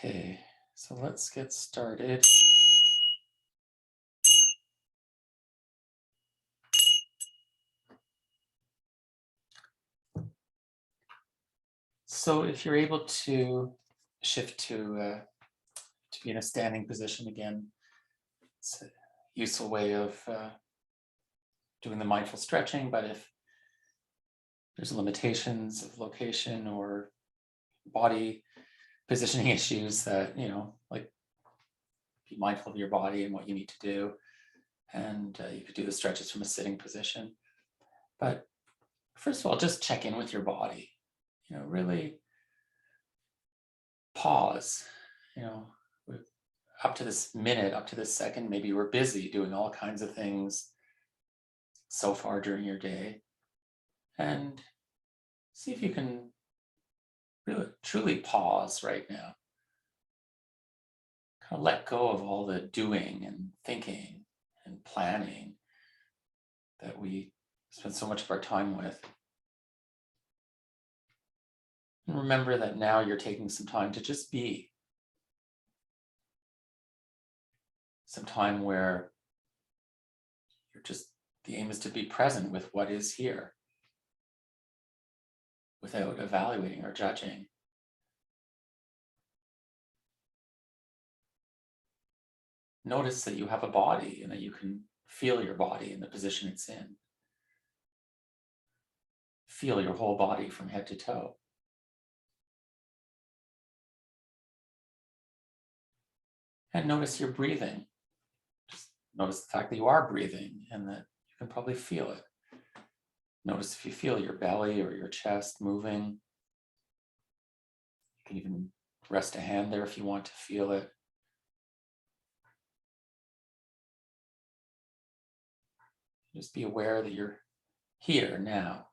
Okay, so let's get started. So if you're able to shift to be in a standing position again, it's a useful way of doing the mindful stretching. But if there's limitations of location or body positioning issues, that like be mindful of your body and what you need to do, and you could do the stretches from a sitting position. But first of all, just check in with your body. Really pause. You know, we- Up to this minute, up to this second, maybe we're busy doing all kinds of things so far during your day, and see if you can really truly pause right now. Kind of let go of all the doing and thinking and planning that we spend so much of our time with. And remember that now you're taking some time to just be, some time where you're just, the aim is to be present with what is here without evaluating or judging. Notice that you have a body and that you can feel your body in the position it's in. Feel your whole body from head to toe. And notice your breathing. Just notice the fact that you are breathing and that you can probably feel it. Notice if you feel your belly or your chest moving. You can even rest a hand there if you want to feel it. Just be aware that you're here now,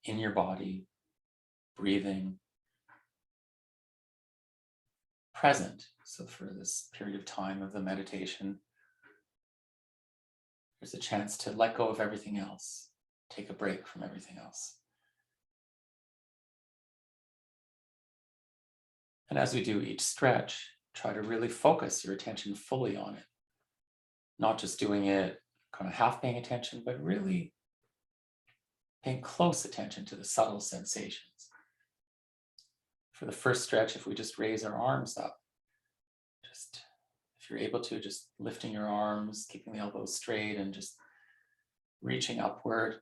in your body, breathing, present. So for this period of time of the meditation, there's a chance to let go of everything else, take a break from everything else. And as we do each stretch, try to really focus your attention fully on it, not just doing it kind of half paying attention, but really paying close attention to the subtle sensations. For the first stretch, if we just raise our arms up, just if you're able to, just lifting your arms, keeping the elbows straight and just reaching upward.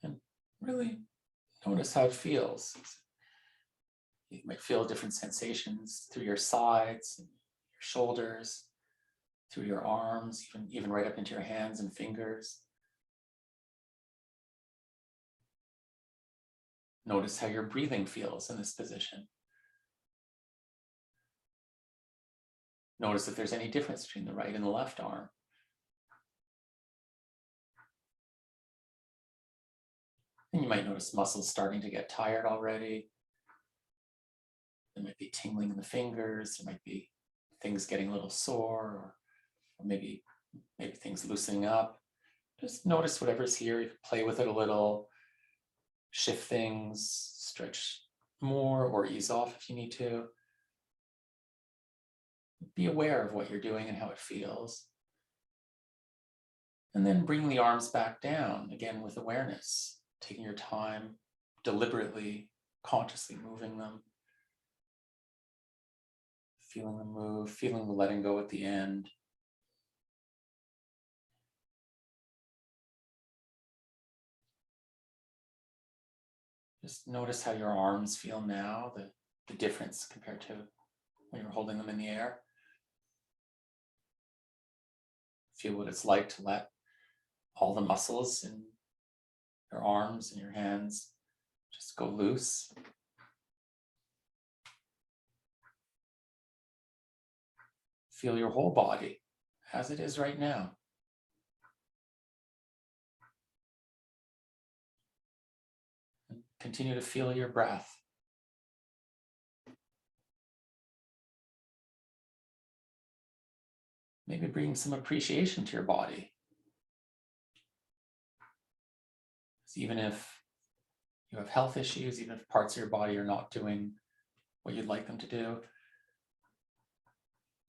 And really notice how it feels. You might feel different sensations through your sides, and your shoulders, through your arms, even right up into your hands and fingers. Notice how your breathing feels in this position. Notice if there's any difference between the right and the left arm. And you might notice muscles starting to get tired already. There might be tingling in the fingers. There might be things getting a little sore, or maybe things loosening up. Just notice whatever's here. You can play with it a little, shift things, stretch more, or ease off if you need to. Be aware of what you're doing and how it feels. And then bring the arms back down, again with awareness, taking your time, deliberately, consciously moving them. Feeling them move, feeling the letting go at the end. Just notice how your arms feel now, the difference compared to when you're holding them in the air. Feel what it's like to let all the muscles in your arms and your hands just go loose. Feel your whole body as it is right now. And continue to feel your breath. Maybe bring some appreciation to your body. Even if you have health issues, even if parts of your body are not doing what you'd like them to do,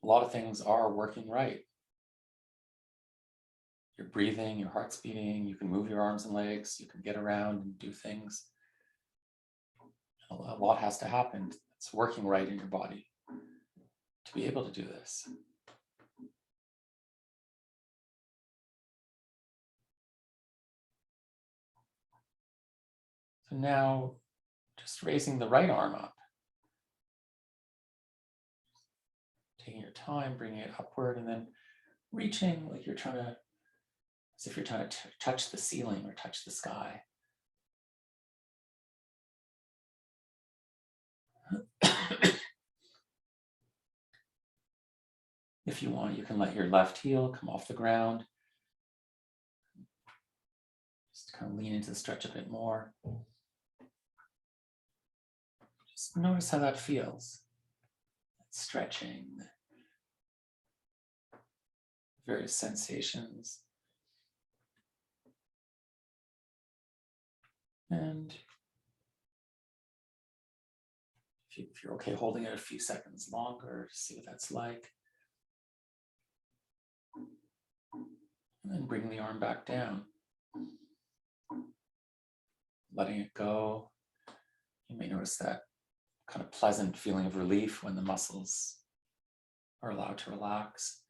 a lot of things are working right. You're breathing, your heart's beating, you can move your arms and legs, you can get around and do things. A lot has to happen. It's working right in your body to be able to do this. So now, just raising the right arm up. Taking your time, bringing it upward, and then reaching like you're trying to, as if you're trying to touch the ceiling or touch the sky. If you want, you can let your left heel come off the ground. Just kind of lean into the stretch a bit more. Just notice how that feels. Stretching, various sensations. And if you're okay holding it a few seconds longer, see what that's like. And then bring the arm back down. Letting it go. You may notice that kind of pleasant feeling of relief when the muscles are allowed to relax.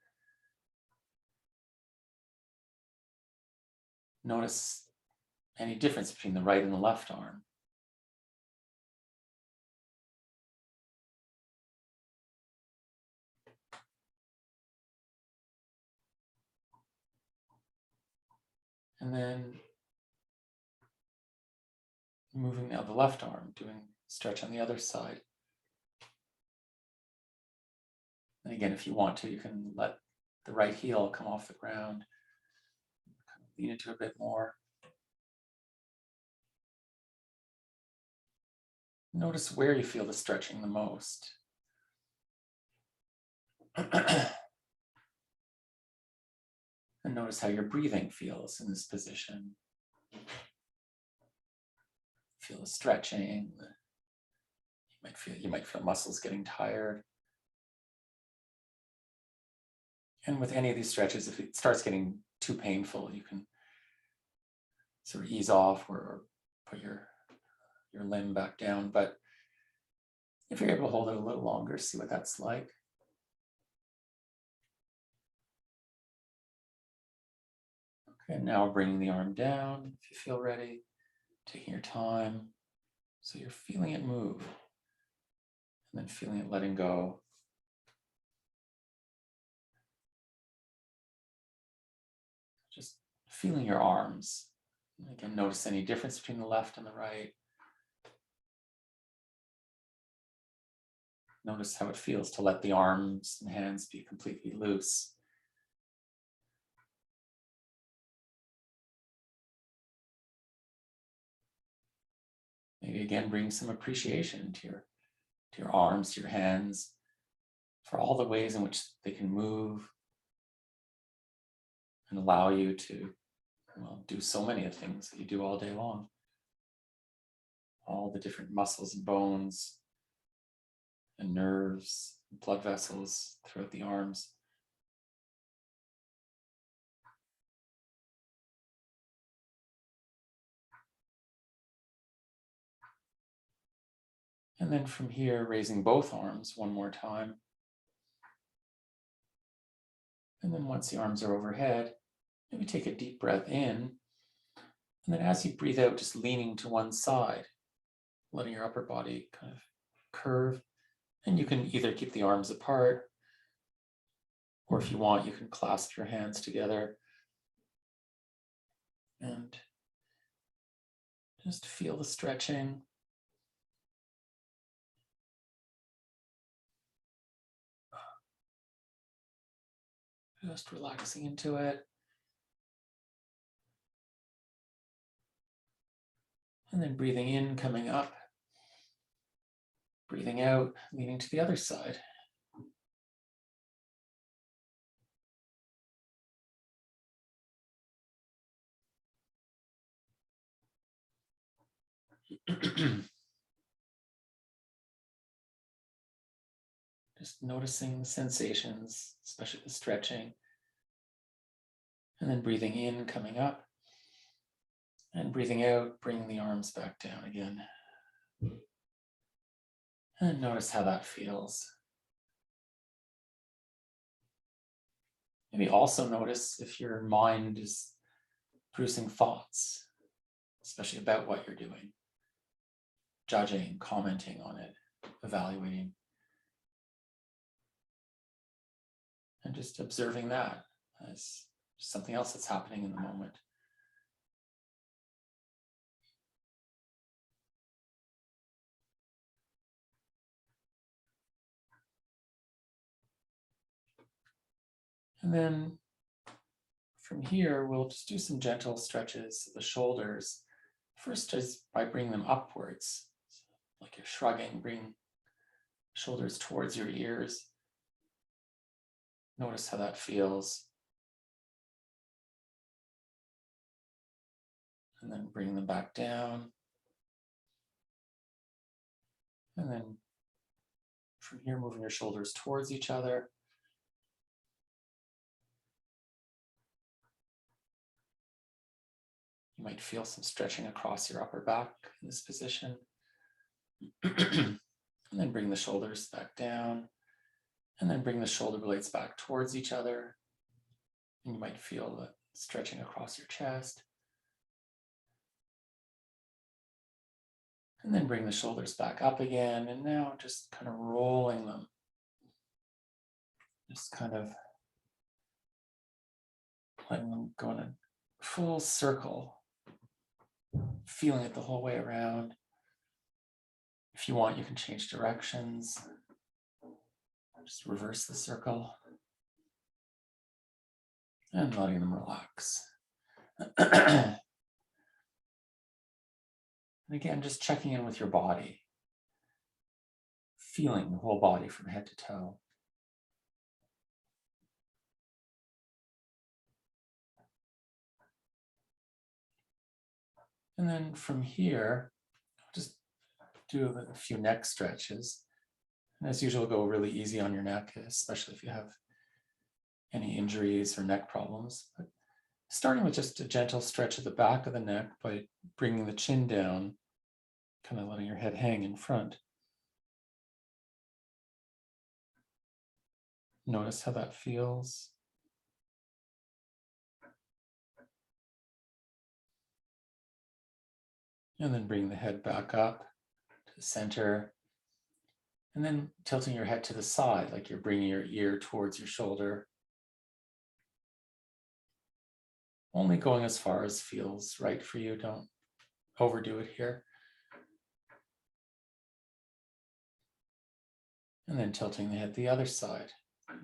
Notice any difference between the right and the left arm. And then moving now the left arm, doing stretch on the other side. And again, if you want to, you can let the right heel come off the ground, kind of lean into it a bit more. Notice where you feel the stretching the most. And notice how your breathing feels in this position. Feel the stretching. You might feel muscles getting tired. And with any of these stretches, if it starts getting too painful, you can sort of ease off or put your limb back down. But if you're able to hold it a little longer, see what that's like. Okay, now bringing the arm down if you feel ready, taking your time. So you're feeling it move and then feeling it letting go. Just feeling your arms. Again, notice any difference between the left and the right. Notice how it feels to let the arms and hands be completely loose. Maybe again, bring some appreciation to your arms, to your hands, for all the ways in which they can move and allow you to, well, do so many of the things that you do all day long. All the different muscles and bones and nerves, and blood vessels throughout the arms. And then from here, raising both arms one more time. And then once the arms are overhead, maybe take a deep breath in. And then as you breathe out, just leaning to one side, letting your upper body kind of curve. And you can either keep the arms apart, or if you want, you can clasp your hands together. And just feel the stretching. Just relaxing into it. And then breathing in, coming up. Breathing out, leaning to the other side. Just noticing the sensations, especially the stretching. And then breathing in, coming up. And breathing out, bringing the arms back down again. And notice how that feels. Maybe also notice if your mind is producing thoughts, especially about what you're doing, judging, commenting on it, evaluating, and just observing that as something else that's happening in the moment. And then from here, we'll just do some gentle stretches of the shoulders. First is by bringing them upwards, like you're shrugging, bring shoulders towards your ears. Notice how that feels. And then bring them back down. And then from here, moving your shoulders towards each other. You might feel some stretching across your upper back in this position. And then bring the shoulders back down. And then bring the shoulder blades back towards each other. And you might feel the stretching across your chest. And then bring the shoulders back up again. And now just kind of rolling them. Just kind of letting them go in a full circle. Feeling it the whole way around. If you want, you can change directions. Just reverse the circle. And letting them relax. And again, just checking in with your body. Feeling the whole body from head to toe. And then from here, just do a few neck stretches. And as usual, go really easy on your neck, especially if you have any injuries or neck problems. But starting with just a gentle stretch of the back of the neck by bringing the chin down, kind of letting your head hang in front. Notice how that feels. And then bring the head back up to the center. And then tilting your head to the side, like you're bringing your ear towards your shoulder. Only going as far as feels right for you. Don't overdo it here. And then tilting the head the other side,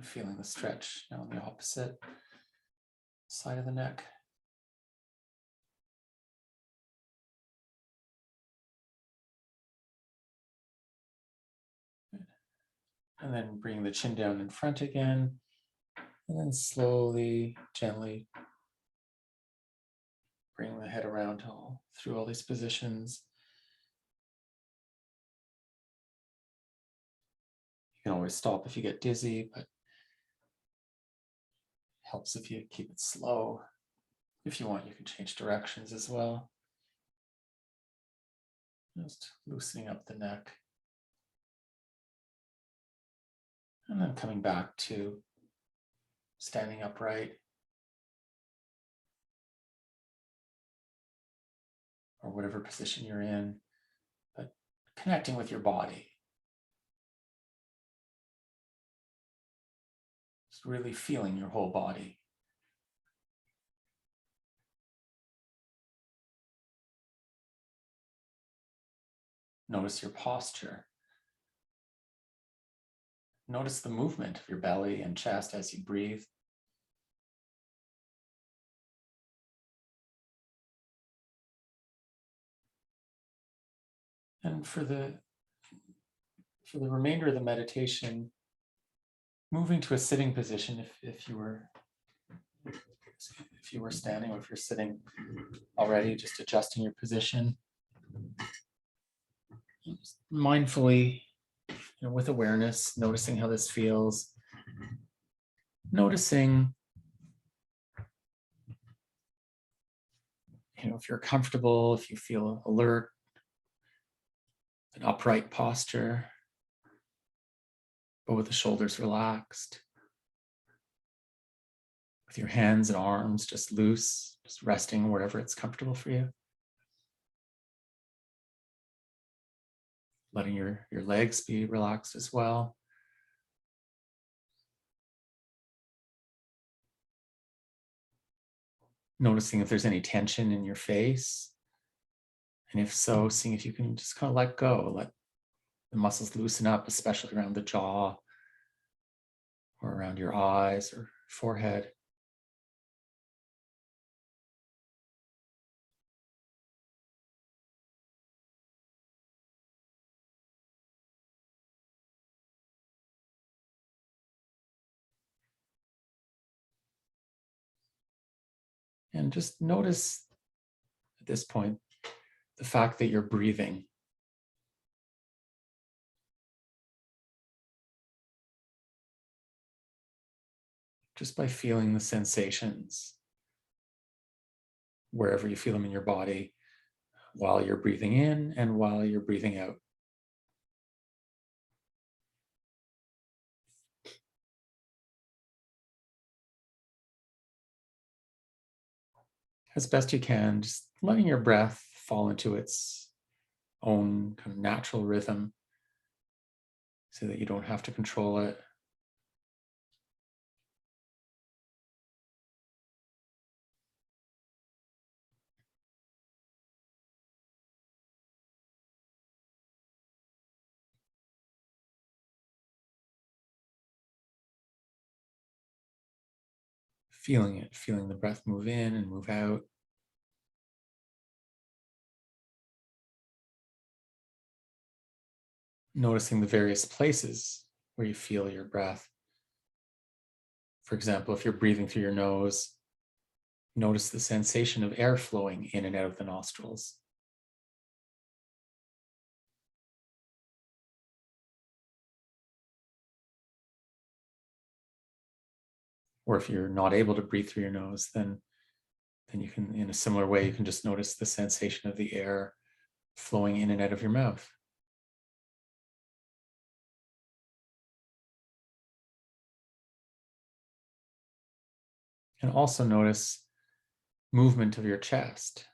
feeling the stretch now on the opposite side of the neck. And then bring the chin down in front again. And then slowly, gently bring the head around through all these positions. You can always stop if you get dizzy, but it helps if you keep it slow. If you want, you can change directions as well. Just loosening up the neck. And then coming back to standing upright. Or whatever position you're in, but connecting with your body. Just really feeling your whole body. Notice your posture. Notice the movement of your belly and chest as you breathe. And for the remainder of the meditation, moving to a sitting position if you were standing, or if you're sitting already, just adjusting your position. Just mindfully, with awareness, noticing how this feels, noticing, if you're comfortable, if you feel alert, an upright posture, but with the shoulders relaxed, with your hands and arms just loose, just resting wherever it's comfortable for you. Letting your legs be relaxed as well. Noticing if there's any tension in your face. And if so, seeing if you can just kind of let go, let the muscles loosen up, especially around the jaw or around your eyes or forehead. And just notice at this point the fact that you're breathing. Just by feeling the sensations wherever you feel them in your body while you're breathing in and while you're breathing out. As best you can, just letting your breath fall into its own kind of natural rhythm so that you don't have to control it. Feeling it, feeling the breath move in and move out. Noticing the various places where you feel your breath. For example, if you're breathing through your nose, notice the sensation of air flowing in and out of the nostrils. Or if you're not able to breathe through your nose, then you can, in a similar way, you can just notice the sensation of the air flowing in and out of your mouth. And also notice movement of your chest.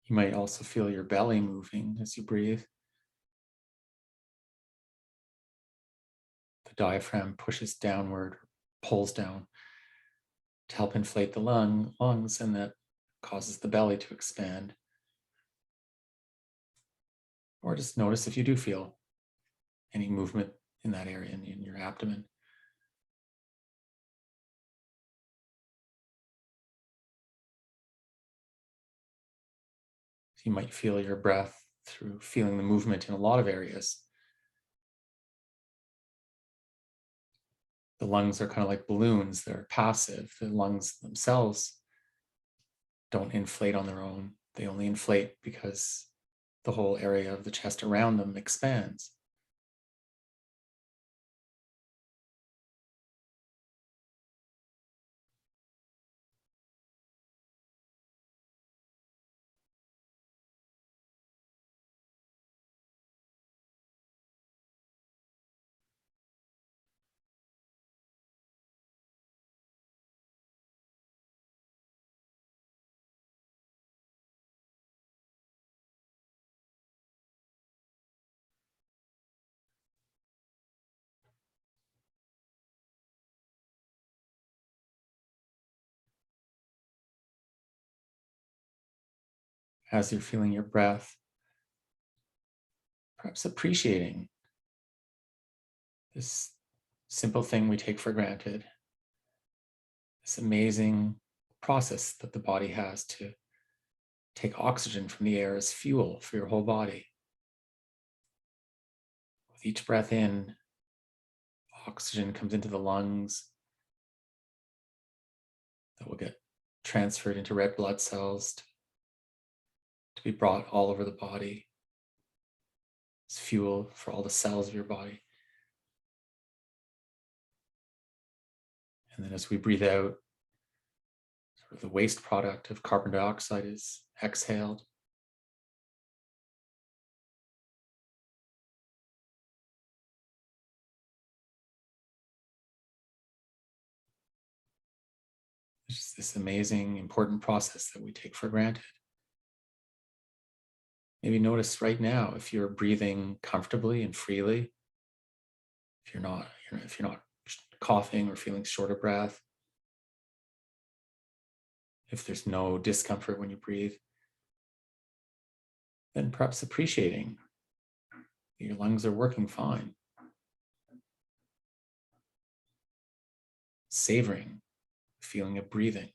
You might also feel your belly moving as you breathe. The diaphragm pushes downward, pulls down to help inflate the lungs, and that causes the belly to expand. Or just notice if you do feel any movement in that area in your abdomen. You might feel your breath through feeling the movement in a lot of areas. The lungs are kind of like balloons, they're passive. The lungs themselves don't inflate on their own. They only inflate because the whole area of the chest around them expands. As you're feeling your breath, perhaps appreciating this simple thing we take for granted, this amazing process that the body has to take oxygen from the air as fuel for your whole body. With each breath in, oxygen comes into the lungs that will get transferred into red blood cells to be brought all over the body. It's fuel for all the cells of your body. And then as we breathe out, sort of the waste product of carbon dioxide is exhaled. It's this amazing, important process that we take for granted. Maybe notice right now if you're breathing comfortably and freely, if you're not coughing or feeling short of breath, if there's no discomfort when you breathe, then perhaps appreciating that your lungs are working fine. Savoring the feeling of breathing.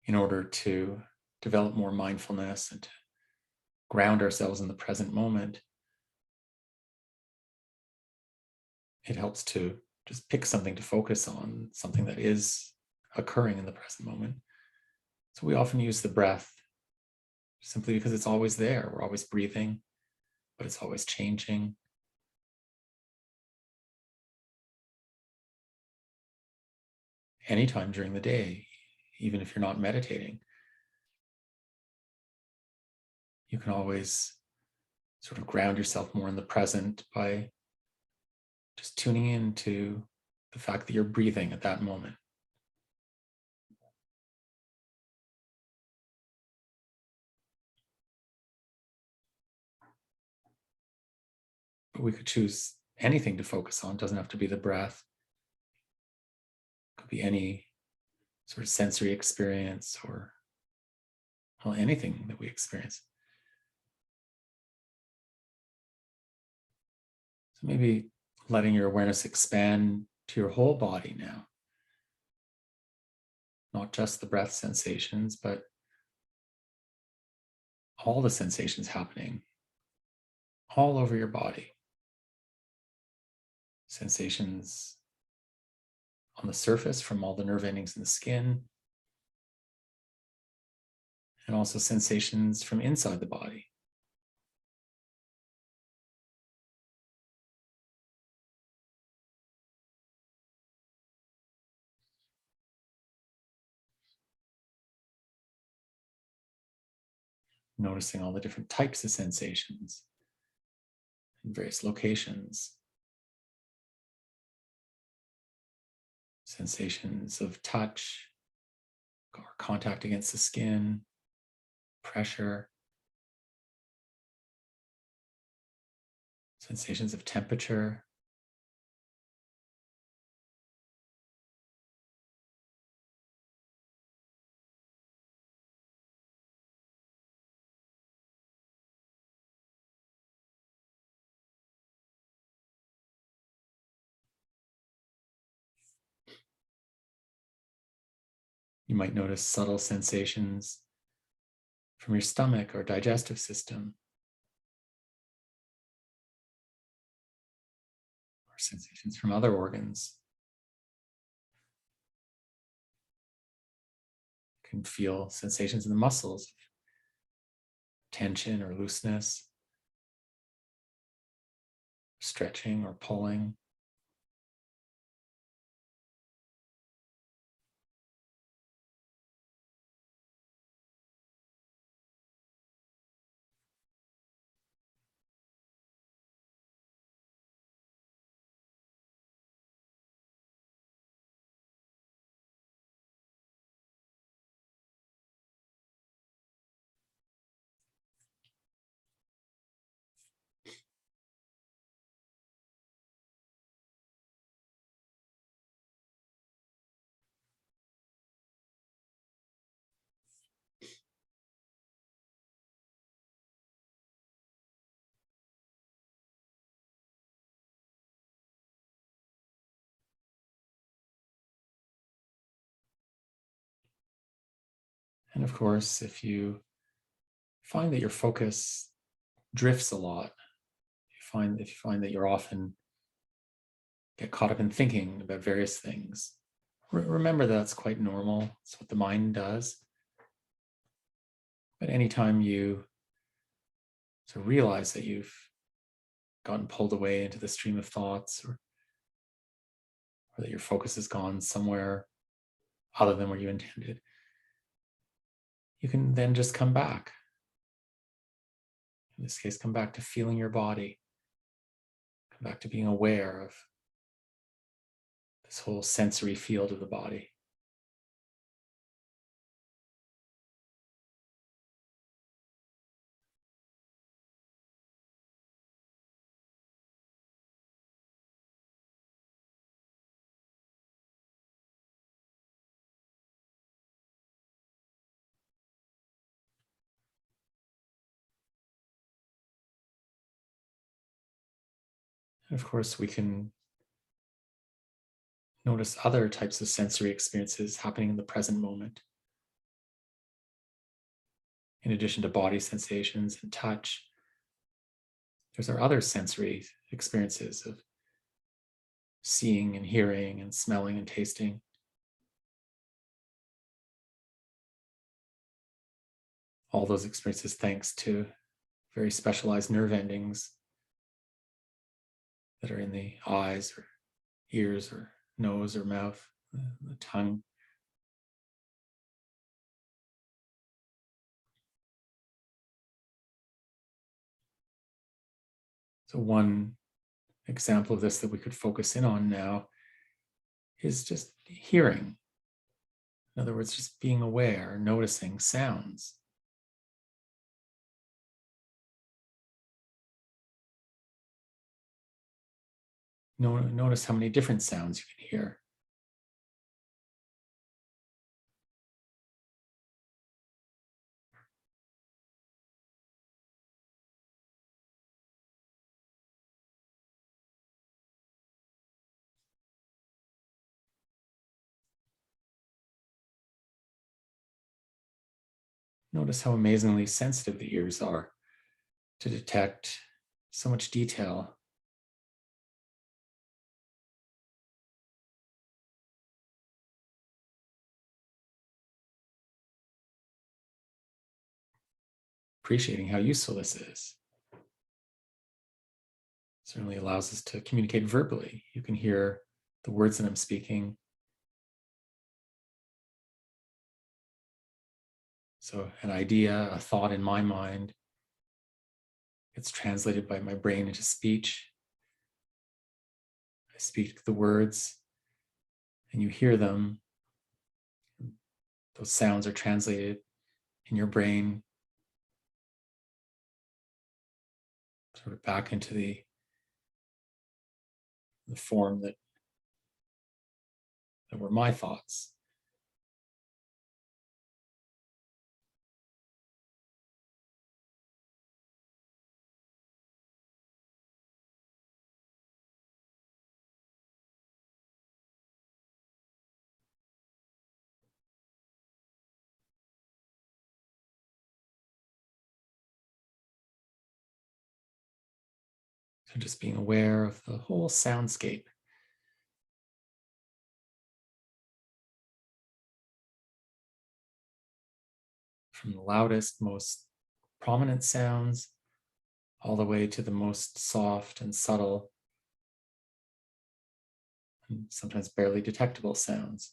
In order to develop more mindfulness and to ground ourselves in the present moment, it helps to just pick something to focus on, something that is occurring in the present moment. So we often use the breath simply because it's always there. We're always breathing, but it's always changing. Anytime during the day, even if you're not meditating, you can always sort of ground yourself more in the present by just tuning into the fact that you're breathing at that moment. But we could choose anything to focus on. It doesn't have to be the breath. It could be any sort of sensory experience or, well, anything that we experience. So maybe letting your awareness expand to your whole body now. Not just the breath sensations, but all the sensations happening all over your body. Sensations on the surface from all the nerve endings in the skin, and also sensations from inside the body. Noticing all the different types of sensations in various locations. Sensations of touch or contact against the skin, pressure, sensations of temperature, you might notice subtle sensations from your stomach or digestive system, or sensations from other organs. You can feel sensations in the muscles, tension or looseness, stretching or pulling. And of course, if you find that your focus drifts a lot, if you find that you're often get caught up in thinking about various things, remember that's quite normal. It's what the mind does. But anytime you sort of realize that you've gotten pulled away into the stream of thoughts, or that your focus has gone somewhere other than where you intended, you can then just come back. In this case, come back to feeling your body, come back to being aware of this whole sensory field of the body. And of course, we can notice other types of sensory experiences happening in the present moment. In addition to body sensations and touch, there's our other sensory experiences of seeing and hearing and smelling and tasting. All those experiences thanks to very specialized nerve endings that are in the eyes or ears or nose or mouth, the tongue. So one example of this that we could focus in on now is just hearing. In other words, just being aware, noticing sounds. Notice how many different sounds you can hear. Notice how amazingly sensitive the ears are to detect so much detail. Appreciating how useful this is. Certainly allows us to communicate verbally. You can hear the words that I'm speaking. So an idea, a thought in my mind gets translated by my brain into speech. I speak the words and you hear them. Those sounds are translated in your brain sort of back into the form that were my thoughts. So just being aware of the whole soundscape. From the loudest, most prominent sounds, all the way to the most soft and subtle, and sometimes barely detectable sounds.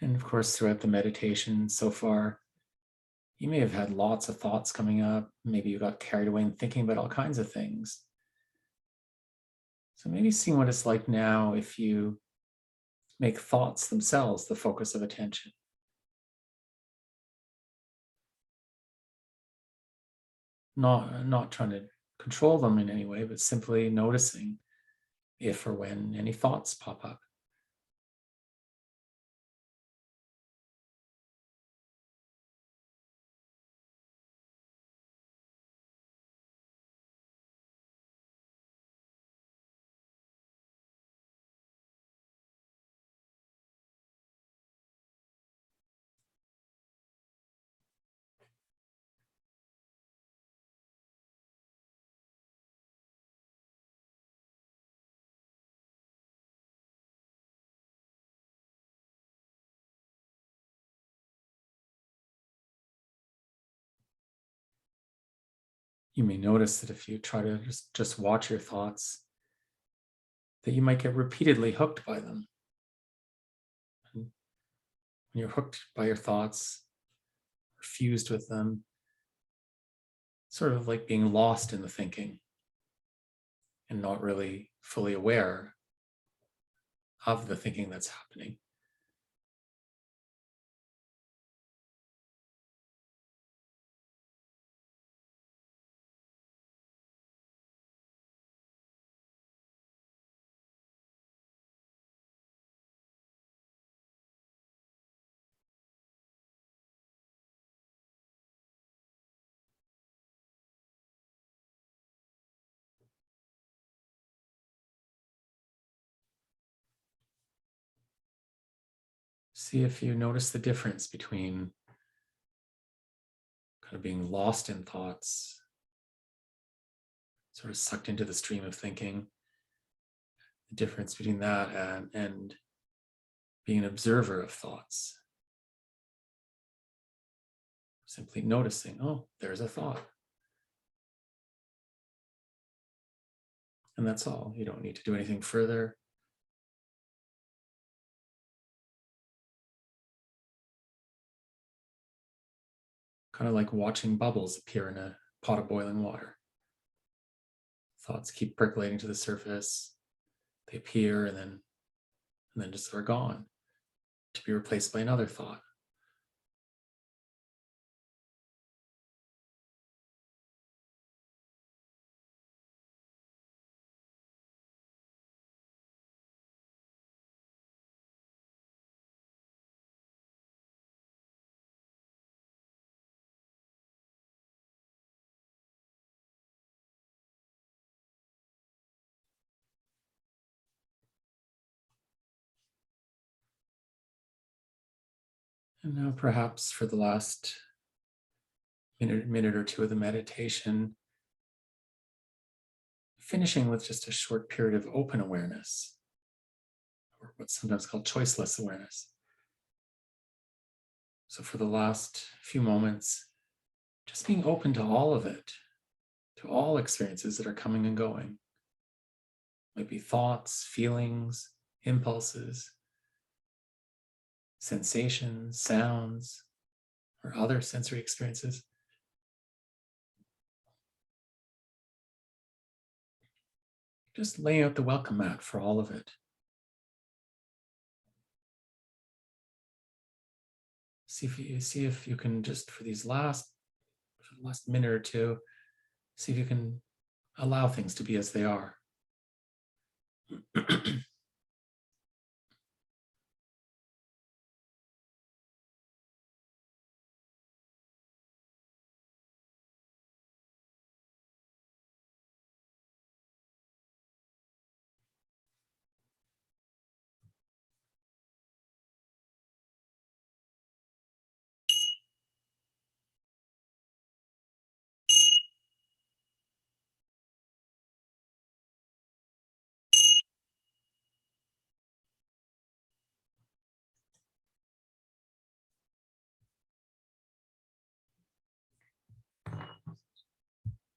And of course, throughout the meditation so far, you may have had lots of thoughts coming up. Maybe you got carried away in thinking about all kinds of things. So maybe seeing what it's like now if you make thoughts themselves the focus of attention. not trying to control them in any way, but simply noticing if or when any thoughts pop up. You may notice that if you try to just watch your thoughts, that you might get repeatedly hooked by them. And when you're hooked by your thoughts, or fused with them, sort of like being lost in the thinking and not really fully aware of the thinking that's happening. See if you notice the difference between kind of being lost in thoughts, sort of sucked into the stream of thinking, the difference between that and being an observer of thoughts. Simply noticing, oh, there's a thought. And that's all. You don't need to do anything further. Kind of like watching bubbles appear in a pot of boiling water. Thoughts keep percolating to the surface. They appear and then just are gone, to be replaced by another thought. And now perhaps for the last minute or two of the meditation, finishing with just a short period of open awareness, or what's sometimes called choiceless awareness. So for the last few moments, just being open to all of it, to all experiences that are coming and going. Might be thoughts, feelings, impulses, sensations, sounds, or other sensory experiences. Just laying out the welcome mat for all of it. See if you can just for the last minute or two, see if you can allow things to be as they are.